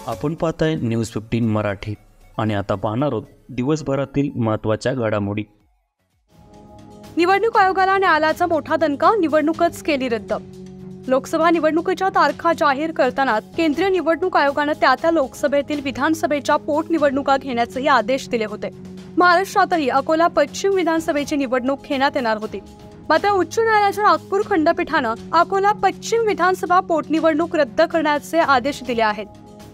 आपण पाहताय न्यूज 15 मराठी आणि आता पाहणार आहोत दिवसभरातील महत्त्वाच्या घडामोडी। निवडणूक आयोगाला न्यायालयाचा मोठा दणका, निवडणूकच केली रद्द। लोकसभा निवडणुकीच्या तारखा जाहीर करताना केंद्रीय निवडणूक आयोगाने त्या लोकसभेतील विधानसभेच्या पोटनिवडणुका घेण्याचेही आदेश दिले होते। महाराष्ट्रातही अकोला पश्चिम विधानसभेची निवडणूक घेण्यात येणार होती। मात्र उच्च न्यायालयाच्या नागपूर खंडपीठाने अकोला पश्चिम विधानसभा पोटनिवडणूक रद्द करण्याचे आदेश दिले आहेत।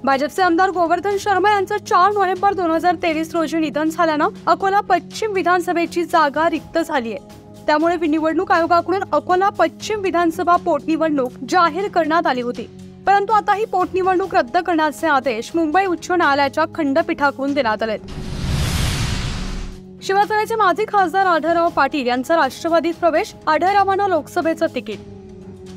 भाजपचे आमदार गोवर्धन शर्मा यांचं 4 नोव्हेंबर 2023 रोजी निधन झाल्यानं अकोला पश्चिम विधानसभेची जागा रिक्त झाली आहे। त्यामुळे निवडणूक आयोगाकडून अकोला पश्चिम विधानसभा पोटनिवडणूक जाहीर करण्यात आली होती, परंतु आता ही पोटनिवडणूक रद्द करण्याचे आदेश मुंबई उच्च न्यायालयाच्या खंडपीठाकडून देण्यात आले। शिवसेनेचे माजी खासदार आढळराव पाटील यांचा राष्ट्रवादीत प्रवेश, आढळरावांना लोकसभेचं तिकीट।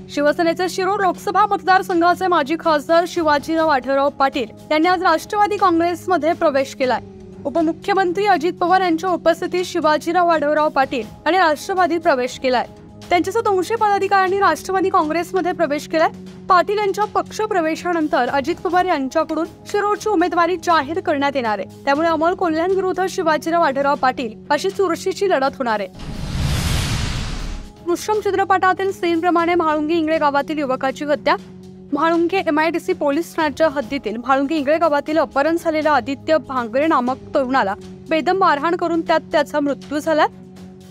शिवसेनेचे शिरूर लोकसभा मतदारसंघाचे माजी खासदार शिवाजीराव आढळराव पाटील यांनी आज राष्ट्रवादी काँग्रेसमध्ये प्रवेश केलाय। उपमुख्यमंत्री अजित पवार यांच्या उपस्थितीत शिवाजीराव आढळराव पाटील यांनी राष्ट्रवादीत प्रवेश केलाय। त्यांच्यासह 200 पदाधिकाऱ्यांनी राष्ट्रवादी काँग्रेसमध्ये प्रवेश केलाय। पाटील यांच्या पक्ष प्रवेशानंतर अजित पवार यांच्याकडून शिरूरची उमेदवारी जाहीर करण्यात येणार आहे। त्यामुळे अमोल कोल्ह्यांविरुद्ध शिवाजीराव आढळराव पाटील अशी चुरशीची लढत होणार आहे। दृश्यम चित्रपटातील सीनप्रमाणे म्हाळुंगे इंगळे गावातील युवकाची हत्या। म्हाळुंगे MIDC पोलीस ठाण्याच्या हद्दीतील म्हाळुंगे इंगळे गावातील अपहरण झालेल्या आदित्य भांगरे नामक तरुणाला बेदम मारहाण करून त्याचा मृत्यू झाला।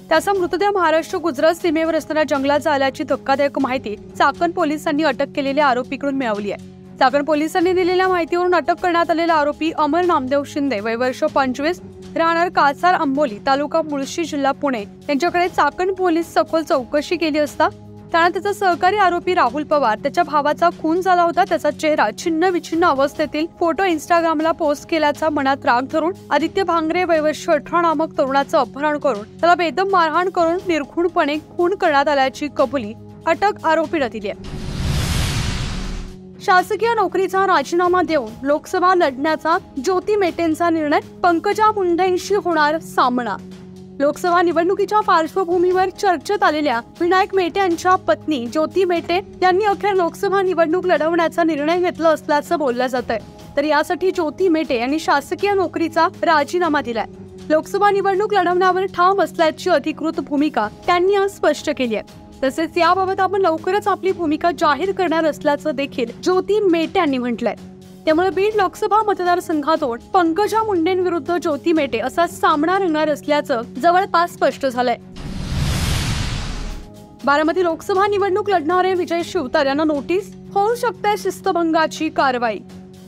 त्याचा मृतदेह महाराष्ट्र गुजरात सीमेवर असणाऱ्या जंगलात जाळल्याची धक्कादायक माहिती चाकण पोलिसांनी अटक केलेल्या आरोपीकडून मिळवली आहे। चाकण पोलिसांनी दिलेल्या माहितीवरून अटक करण्यात आलेला आरोपी अमर नामदेव शिंदे, वय वर्ष 25, राहणार कासार आंबोली, तालुका मुळशी, जिल्हा पुणे यांच्याकडे चाकण पोलीस सखोल चौकशी केली असता त्याने त्याचा सहकारी आरोपी राहुल पवार, त्याच्या भावाचा खून झाला होता, त्याचा चेहरा छिन्न विछिन्न अवस्थेतील फोटो इंस्टाग्रामला पोस्ट केल्याचा मनात राग धरून आदित्य भांगरे, वय वर्ष 18 नामक तरुणाचं अपहरण करून त्याला बेदम मारहाण करून निर्घृणपणे खून करण्यात आल्याची कबुली अटक आरोपीने दिली आहे। शासकीय नोकरीचा राजीनामा देऊन लोकसभा लढण्याचा ज्योती मेटेंचा निर्णय, पंकजा मुंडेंशी होणार सामना। लोकसभा निवडणुकीच्या पार्श्वभूमीवर चर्चेत आलेल्या विनायक मेटे यांच्या पत्नी ज्योती मेटे यांनी अखेर लोकसभा निवडणूक लढवण्याचा निर्णय घेतला असल्याचं बोललं जात आहे। तर यासाठी ज्योती मेटे यांनी शासकीय नोकरीचा राजीनामा दिलाय। लोकसभा निवडणूक लढवण्यावर ठाम असल्याची अधिकृत भूमिका त्यांनी आज स्पष्ट केली आहे। तसेच याबाबत आपण लवकरच आपली भूमिका जाहीर करणार असल्याचं देखील ज्योती मेटे यांनी म्हटलंय। त्यामुळे बीड लोकसभा मतदारसंघातून पंकजा मुंडेंविरुद्ध ज्योती मेटे असा सामना रंगणार असल्याचं जवळपास स्पष्ट झालंय। बारामती लोकसभा निवडणूक लढणारे विजय शिवतार यांना नोटीस, होऊ शकते शिस्तभंगाची कारवाई।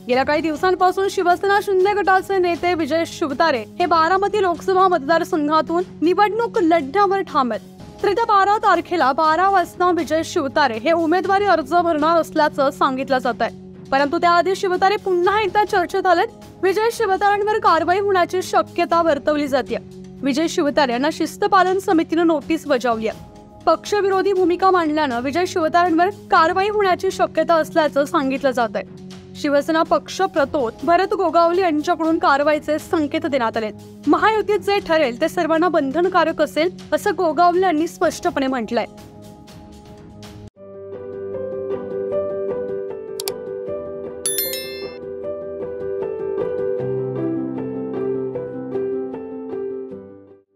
गेल्या काही दिवसांपासून शिवसेना शिंदे गटाचे नेते विजय शिवतारे हे बारामती लोकसभा मतदारसंघातून निवडणूक लढण्यावर ठाम आहेत। तर येत्या 12 तारखेला 12 वाजता विजय शिवतारे हे उमेदवारी अर्ज भरणार असल्याचं सांगितलं जात आहे। परंतु त्याआधी शिवतारे पुन्हा एकदा चर्चेत आलेत। विजय शिवतारेंवर कारवाई होण्याची शक्यता वर्तवली जाते। विजय शिवतारे यांना शिस्तपालन समितीने नोटीस बजावली आहे। पक्षविरोधी भूमिका मांडल्यानं विजय शिवतारेंवर कारवाई होण्याची शक्यता असल्याचं सांगितलं जात आहे। शिवसेना पक्ष प्रतोद भरत गोगावले यांच्याकडून कारवाईचे संकेत देण्यात आले। महायुतीत जे ठरेल ते सर्वांना बंधनकारक असेल असं गोगावले यांनी स्पष्टपणे म्हटलंय।